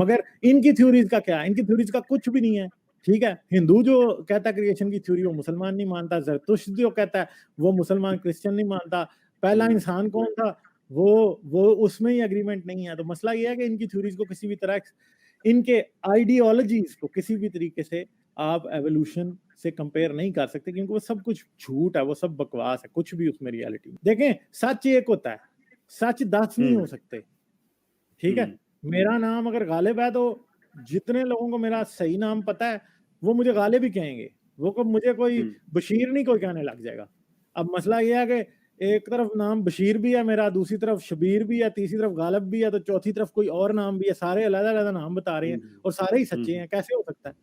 مگر ان کی تھیوریز کا کیا ہے؟ ان کی تھیوریز کا کچھ بھی نہیں ہے. ٹھیک ہے, ہندو جو کہتا ہے کریشن کی تھیوری وہ مسلمان نہیں مانتا, زرتشت جو کہتا ہے وہ مسلمان کرسچن نہیں مانتا, پہلا انسان کون تھا وہ اس میں ہی اگریمنٹ نہیں ہے. تو مسئلہ یہ ہے کہ ان کی تھیوریز کو کسی بھی طرح, ان کے آئیڈیالوجیز کو کسی بھی طریقے سے آپ ایوولوشن سے کمپیئر نہیں کر سکتے, کیونکہ وہ سب کچھ جھوٹ ہے, وہ سب بکواس ہے, کچھ بھی اس میں ریالٹی. دیکھیں سچ ایک ہوتا ہے, سچ 10 نہیں ہو سکتے. ٹھیک ہے, میرا نام اگر غالب ہے تو جتنے لوگوں کو میرا صحیح نام پتا ہے وہ مجھے غالب ہی کہیں گے, وہ مجھے کوئی بشیر نہیں کوئی کہنے لگ جائے گا. اب مسئلہ یہ ہے کہ ایک طرف نام بشیر بھی ہے میرا, دوسری طرف شبیر بھی ہے, تیسری طرف غالب بھی ہے, تو چوتھی طرف کوئی اور نام بھی ہے, سارے علیحدہ علیحدہ نام بتا رہے ہیں اور سارے ہی سچے ہیں. کیسے ہو سکتا ہے؟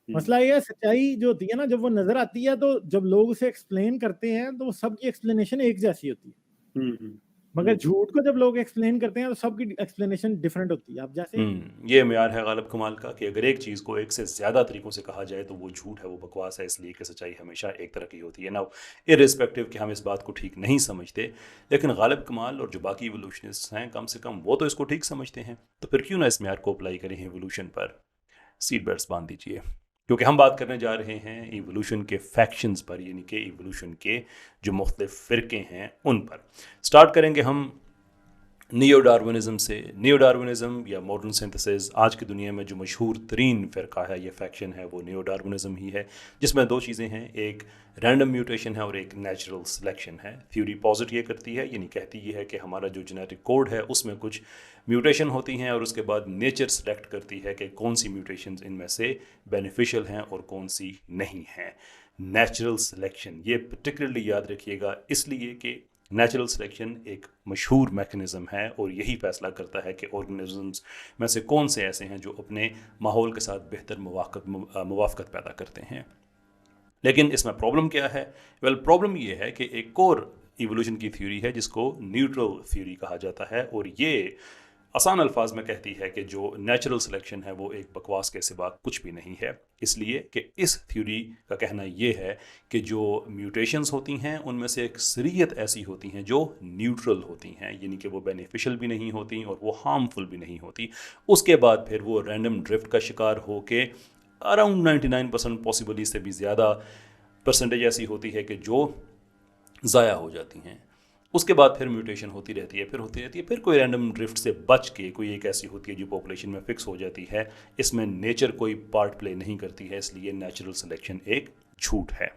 مسئلہ یہ ہے سچائی جو ہوتی ہے نا, جب وہ نظر آتی ہے تو جب لوگ اسے ایکسپلین کرتے ہیں تو وہ سب کی ایکسپلینیشن ایک جیسی ہوتی ہے, مگر جھوٹ کو جب لوگ ایکسپلین کرتے ہیں تو سب کی ایکسپلینیشن ڈفرینٹ ہوتی ہے. اب جیسے یہ معیار ہے غالب کمال کا کہ اگر ایک چیز کو ایک سے زیادہ طریقوں سے کہا جائے تو وہ جھوٹ ہے, وہ بکواس ہے, اس لیے کہ سچائی ہمیشہ ایک طرح کی ہوتی ہے. نا ارسپیکٹو کہ ہم اس بات کو ٹھیک نہیں سمجھتے, لیکن غالب کمال اور جو باقی ایوولوشنسٹ ہیں کم سے کم وہ تو اس کو ٹھیک سمجھتے ہیں, تو پھر کیوں نہ اس معیار کو اپلائی کریں ایوولوشن پر. سیٹ بیلٹس باندھ دیجیے, کیونکہ ہم بات کرنے جا رہے ہیں ایوولوشن کے فیکشنز پر, یعنی کہ ایوولوشن کے جو مختلف فرقے ہیں ان پر. سٹارٹ کریں گے ہم نیو ڈارونزم سے. نیو ڈارونزم یا ماڈرن سنتھسس آج کی دنیا میں جو مشہور ترین فرقہ ہے, یہ فیکشن ہے, وہ نیو ڈارونزم ہی ہے, جس میں دو چیزیں ہیں, ایک رینڈم میوٹیشن ہے اور ایک نیچرل سلیکشن ہے. تھیوری پازٹ یہ کرتی ہے, یعنی کہتی یہ ہے کہ ہمارا جو جینیٹک کوڈ ہے اس میں کچھ میوٹیشن ہوتی ہیں اور اس کے بعد نیچر سلیکٹ کرتی ہے کہ کون سی میوٹیشنز ان میں سے بینیفیشل ہیں اور کون سی نہیں ہیں. نیچرل سلیکشن یہ پرٹیکولرلی یاد رکھیے گا, اس لیے کہ نیچرل سلیکشن ایک مشہور میکنزم ہے اور یہی فیصلہ کرتا ہے کہ آرگنزمز میں سے کون سے ایسے ہیں جو اپنے ماحول کے ساتھ بہتر موافقت پیدا کرتے ہیں. لیکن اس میں پرابلم کیا ہے؟ پرابلم یہ ہے کہ ایک اور ایوولوشن کی تھیوری ہے جس کو نیوٹرل تھیوری کہا جاتا ہے, اور یہ آسان الفاظ میں کہتی ہے کہ جو نیچرل سلیکشن ہے وہ ایک بکواس کے سوا کچھ بھی نہیں ہے. اس لیے کہ اس تھیوری کا کہنا یہ ہے کہ جو میوٹیشنز ہوتی ہیں ان میں سے اکثریت ایسی ہوتی ہیں جو نیوٹرل ہوتی ہیں, یعنی کہ وہ بینیفیشل بھی نہیں ہوتی اور وہ ہارمفل بھی نہیں ہوتی. اس کے بعد پھر وہ رینڈم ڈرفٹ کا شکار ہو کے اراؤنڈ 99% پاسبلی سے بھی زیادہ پرسنٹیج ایسی ہوتی ہے کہ جو ضائع ہو جاتی ہیں. اس کے بعد پھر میوٹیشن ہوتی رہتی ہے, پھر کوئی رینڈم ڈرفٹ سے بچ کے کوئی ایک ایسی ہوتی ہے جو پاپولیشن میں فکس ہو جاتی ہے. اس میں نیچر کوئی پارٹ پلے نہیں کرتی ہے, اس لیے نیچرل سلیکشن ایک جھوٹ ہے.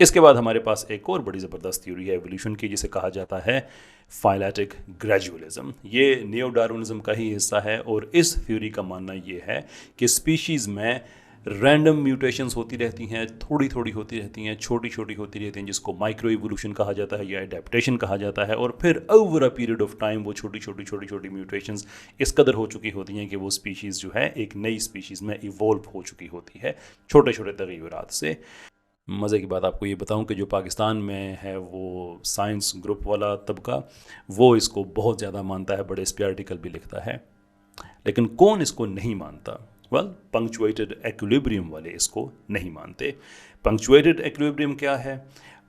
اس کے بعد ہمارے پاس ایک اور بڑی زبردست تھیوری ہے ایوولوشن کی, جسے کہا جاتا ہے فائلیٹک گریجولزم. یہ نیو ڈارونزم کا ہی حصہ ہے, اور اس تھیوری کا ماننا یہ ہے کہ اسپیشیز میں رینڈم میوٹیشنز ہوتی رہتی ہیں, تھوڑی تھوڑی ہوتی رہتی ہیں, چھوٹی چھوٹی ہوتی رہتی ہیں, جس کو مائکرو ایوولوشن کہا جاتا ہے یا اڈیپٹیشن کہا جاتا ہے. اور پھر over a period of time وہ چھوٹی چھوٹی میوٹیشنز اس قدر ہو چکی ہوتی ہیں کہ وہ اسپیشیز جو ہے ایک نئی اسپیشیز میں ایوولو ہو چکی ہوتی ہے چھوٹے چھوٹے تغیرات سے. مزے کی بات آپ کو یہ بتاؤں کہ جو پاکستان میں ہے وہ سائنس گروپ والا طبقہ وہ اس کو بہت زیادہ مانتا ہے, بڑے اسپے آرٹیکل بھی لکھتا ہے. لیکن کون اس کو نہیں مانتا؟ پنکچویٹڈ ایکولیبریم والے اس کو نہیں مانتے. پنکچویٹڈ ایکولیبریم کیا ہے؟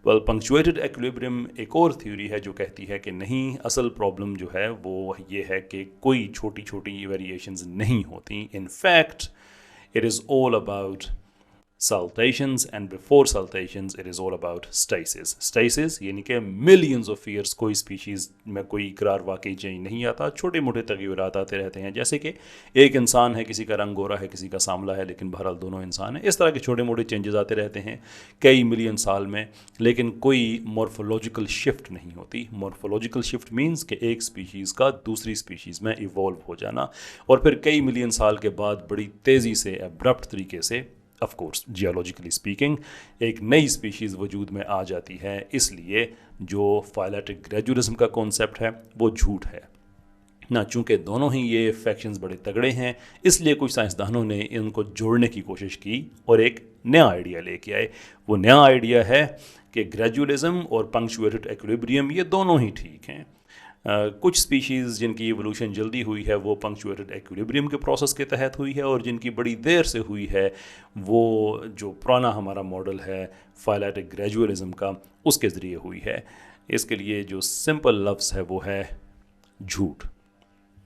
پنکچویٹڈ ایکولیبریم ایک اور تھیوری ہے جو کہتی ہے کہ نہیں, اصل پرابلم جو ہے وہ یہ ہے کہ کوئی چھوٹی چھوٹی ویریشنز نہیں ہوتی. In fact it is all about saltations, and before saltations it is all about stasis. Stasis یعنی کہ millions of years کوئی اسپیشیز میں کوئی اقرار واقعی چینج نہیں آتا, چھوٹے موٹے تغیرات آتے رہتے ہیں, جیسے کہ ایک انسان ہے, کسی کا رنگ گورا ہے, کسی کا سانولا ہے, لیکن بہرحال دونوں انسان ہیں. اس طرح کے چھوٹے موٹے چینجز آتے رہتے ہیں کئی ملین سال میں, لیکن کوئی مورفولوجیکل شفٹ نہیں ہوتی. مورفولوجیکل شفٹ مینز کہ ایک اسپیشیز کا دوسری اسپیشیز میں ایوالو ہو جانا, اور پھر کئی ملین سال کے بعد بڑی تیزی سے ابرپٹ طریقے سے آف کورس جیولوجیکلی اسپیکنگ ایک نئی اسپیشیز وجود میں آ جاتی ہے. اس لیے جو فائلیٹک گریجولزم کا کانسیپٹ ہے وہ جھوٹ ہے نا. چونکہ دونوں ہی یہ فیکشنز بڑے تگڑے ہیں, اس لیے کچھ سائنسدانوں نے ان کو جوڑنے کی کوشش کی اور ایک نیا آئیڈیا لے کے آئے. وہ نیا آئیڈیا ہے کہ گریجولزم اور پنکچویٹڈ ایکولیبریم یہ دونوں ہی ٹھیک ہیں. کچھ سپیشیز جن کی ایوولوشن جلدی ہوئی ہے وہ پنکچویٹڈ ایکولیبریم کے پروسیس کے تحت ہوئی ہے, اور جن کی بڑی دیر سے ہوئی ہے وہ جو پرانا ہمارا ماڈل ہے فائلیٹک گریجولزم کا اس کے ذریعے ہوئی ہے. اس کے لیے جو سمپل لفظ ہے وہ ہے جھوٹ.